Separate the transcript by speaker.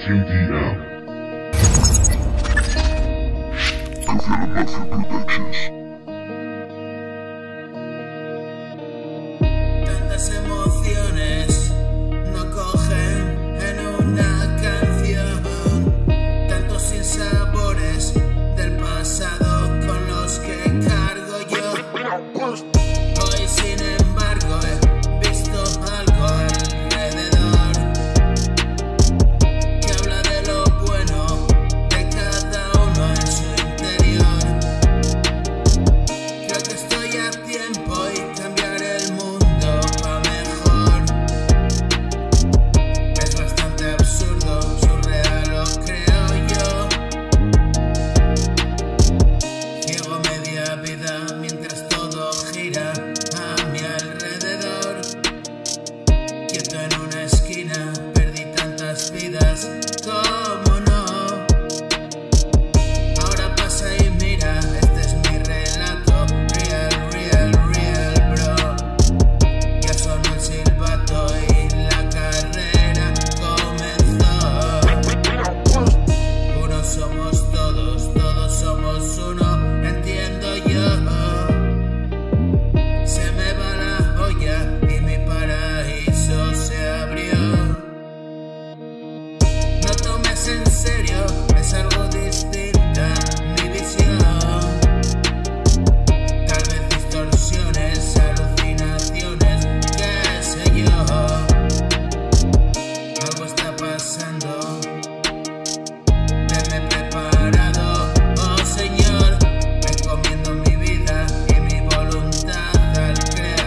Speaker 1: KDM. CafialamafiaProd.
Speaker 2: Tantas emociones no cogen en una canción, tantos sinsabores del pasado con los que cargo yo. Hoy sin embargo he visto algo alrededor que habla de lo bueno de cada uno en su interior. Creo que estoy a tiempo y cambiar el mundo para mejor. Es bastante absurdo, sureal, lo creo yo. Ciego media vida mientras todo gira a mi alrededor. Quieto en una esquina, perdí tantas vidas, ¿cómo no? Ahora pasa y mira, este es mi relato. Real, real, real, bro. Ya sonó el silbato y la carrera comenzó. Uno somos todos, todos somos uno, entiendo yo. Se me va la olla y mi paraíso se abrió. No tomes en serio, es algo distinta mi visión. Tal vez distorsiones, alucinaciones, qué sé yo. Algo está pasando, tenme preparado, oh Señor. Encomiendo mi vida y mi voluntad al Creador.